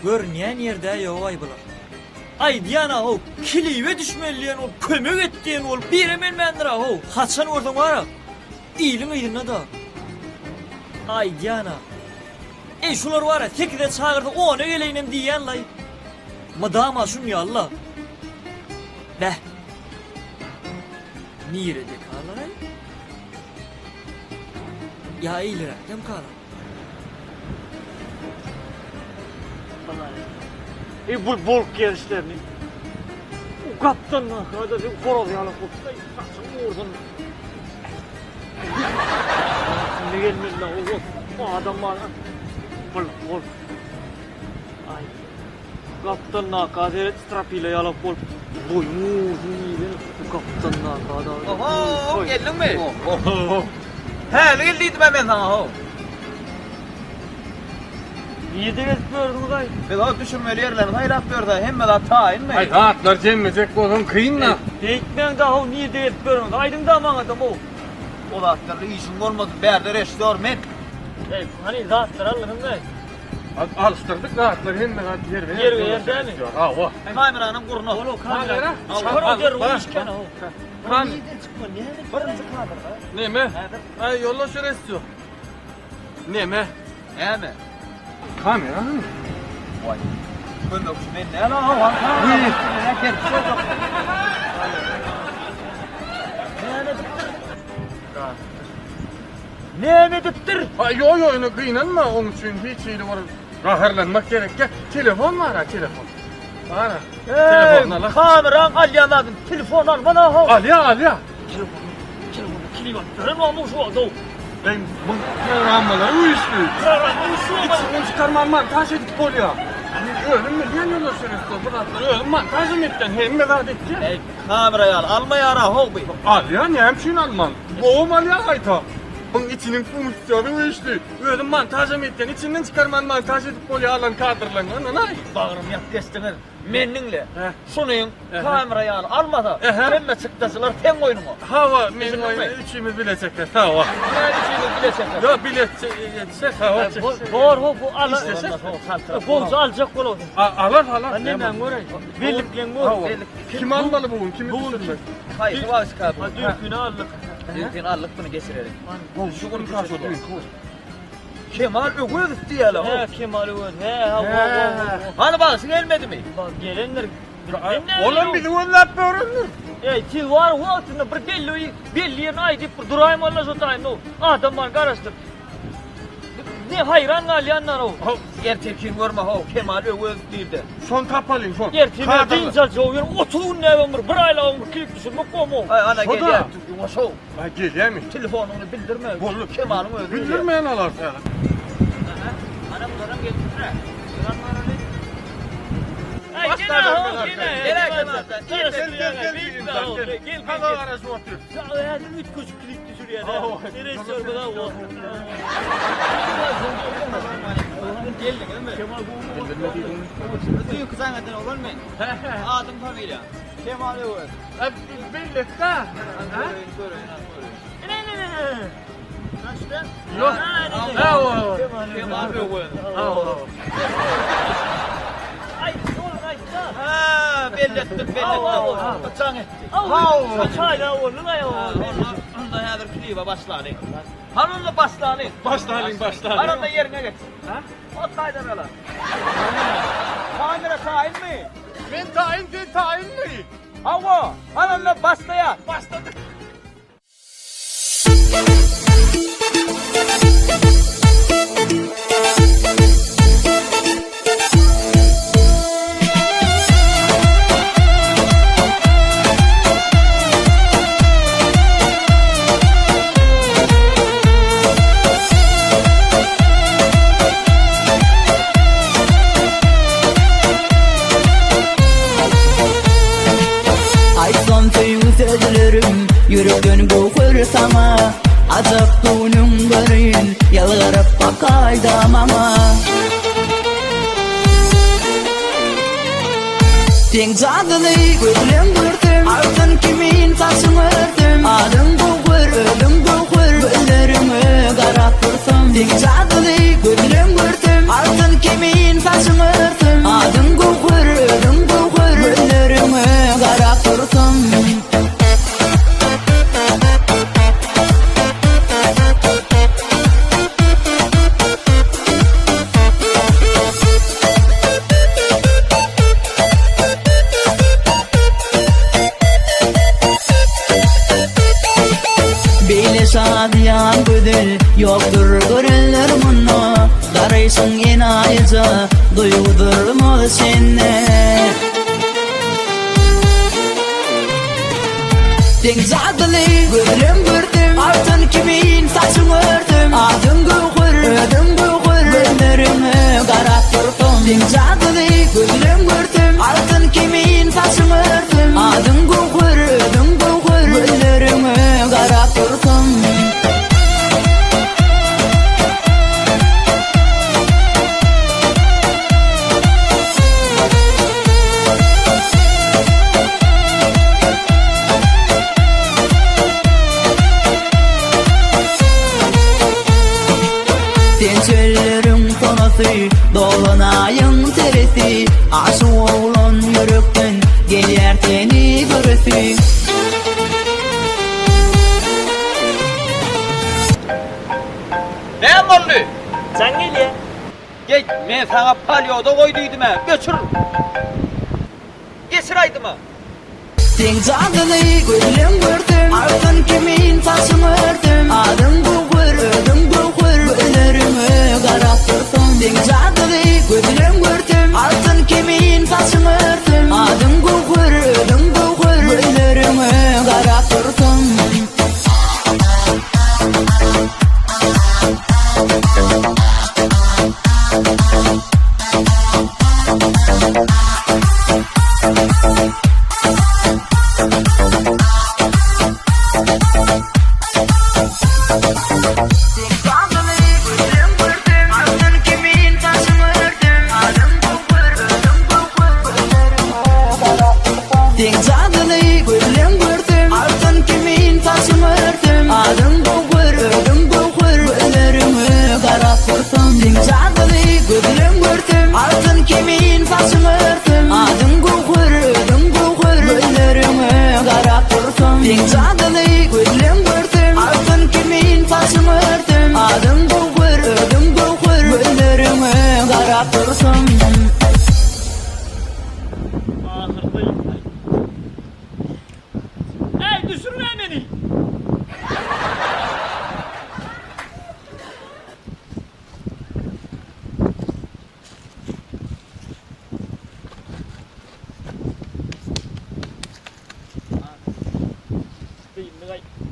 Görünýän ýerde ýok aýbylar. Aýdýana o kiliwe düşmelliýän ol kömek etdiň ol biremenmendir o. Haçan ordan wara? İýliň ýyna da. Aýdýana. Şular wara tekide çağırdy ona geleynem diýen lay. Madama şun ya Allah. Beh. Nirede kalar? Ya iyilerekten kalar. Bu bol gelişlerini. O kaptanla kadar koral yalan koptu. Saçım oradan. Ne gelmez lan o adam var. Bol. Ay. Kaptanla kadar strapiyle yalan bol. Boynu uzun kaptanla kadar. Oho, geldin mi? He, ne geldiydim ben sana ho. Niye de gördün gay? Ben o düşünmeli yerlerini hayrat gördü. Hem de tayin mi? Ay atlar cemmecek bolun kıyınla. Ekmen daha niye de gördün? Aydın da aman adam o. O da atlarla işin olmadı. Berder eşliyor men. Hani zatlar Allah'ım da. Alıştırdık da atlar hem de yer ver. Yer ver değil mi? Ha o. Kameranın kurnu. Oğlum Kamera. Çıkar o der o işken o. Kan. Birinci kamera. Ne mi? Ay yolla şöyle istiyor. Ne mi? He mi? Kamera mı? Vay. Ben de men ne lan o? Ne gel. Ne dıttır? Ay yo ne kıyınanma onun için hiç şeyli var. Rahatlanmak gerek. Gel telefon var ha telefon. Bana. Telefonla la. Kameran alyamadın. Telefon al bana ho. Alya. Telefonu kili bak. Gören olmuş o adam. Ben bu programmaları uyuştu. İçinden çıkarmam taş edip oluyor. Ölüm mü? Niye yolla şöyle istiyor? Bıraklar ölüm taşım etten. Hem de verdik ya. Kamerayı al. Almaya ara ho be. Alya ne hemşin alman. Boğum alya hayta. Onun içinin fonksiyonu uyuştu. Ölüm montajım etten. İçinden çıkarman montaj edip oluyor alan kadırlan. Ananay. Bağırım yap kestinir. Menninle. Şunun kamerayı al. Almada. Pembe çıktasılar ten oyunu mu? Hava benim oyunu üçümüz bilecekler. Hava. Yani içini bile çeker. Yok bilet çek hava çek. Doğru ho bu al. İstesek. Bolca alacak bol oldu. Alır. Annemden görey. Birlikten Hava. gör. Kim almalı bu? Kimi düşünmek? Hayır, var çıkar bu. Dünkünü aldık. Dünkün aldık bunu geçirelim. Şu bunu karşı değil. Kemal ögöz diyelim. He Kemal Öğüt. He ha o. Hani bazısı gelmedi mi? Bak gelenler. Oğlum bizi önlep öğrenir. Ti var altında bir belli yerine aydıp durayım Allah zotayım o. Adamlar karıştır. Ne hayran alyanlar o. Yer tepkin görme ho. Kemal ögöz değildi. Son tapalım son. Yer tepkin deyince çoğuyor. Otuğun ne ömür. Bir ayla ömür. Klik düşürmek o mu? Ay ana Soda. gel ya. O şov. Ha geliyor mi? Telefonunu bildirme. Bolluk. Kemal'ın ögöz. Bildirmeyen alar sana. Anam buradan getirme. Ay gene o gene. Gel Kemal. Gel. Hava arası otur. Hayatım 3 küçük klik düşür ya. Neresi var bana o. Geldin değil mi? Kemal bu. Duyun kızan kadın olur mu? Adım Fabila. Kemal ögöz. Bildik ha. Ne. Kaçtı? Yok. Ha o. Kemal ögöz. Ay oğlum ay. Ha bellettik. Uçan ettik. Çayla oğlum ay o. Onda hazır kliba başladı. Hanımla başladı. Başlayın. Arada yerine geç. Ha? O kaydan ala. Kamera tayin mi? Ben tayin mi? Hava. Hanımla başlaya. Başladık. Yürekten boğur sana Azap donum görün Yalvarıp bakaydam ama Denk zadını gözlem gördüm Altın kimin saçını ördüm Adım boğur, ölüm boğur Gözlerimi karatırsam Denk zadını gözlem gördüm Altın kimin saçını ördüm köngül yoktur görenler munna Daraysın enayıca duygudurma senne Deniz adını görüm gördüm Altın kimin saçın ördüm Adın güğür, ödüm güğür Gönderimi karattırdım Deniz adını görüm gördüm Altın kimin saçın ördüm Adın güğür, ödüm güğür Gönderimi karattırdım Çöllerin tonası dolanayın teresi Aşı oğlan yürekten gelir seni göresi Ne oldu? Sen gel ya. Geç, men sana palyoda koyduydum ha. Götür. Geçiraydım ha. Deniz adını gülüm gördüm Altın kimin saçını ördüm Adın güğür, ödüm güğür Gönderimi karattırdım Deniz adını gülüm gördüm Altın kimin saçını ördüm Adın güğür, ödüm güğür Gönderimi karattırdım Deniz adını gülüm gördüm Altın kimin saçını ördüm Adın güğür, ödüm güğür Gönderimi karattırdım Deniz adını gülüm gördüm Altın kimin saçını ördüm Adın güğür, ödüm güğür Gönderimi karattırdım Deniz adını gülüm gördüm Altın kimin saçını ördüm Adın güğür, ödüm güğür Gönderimi karattırdım Ey düşürme beni. Tìm được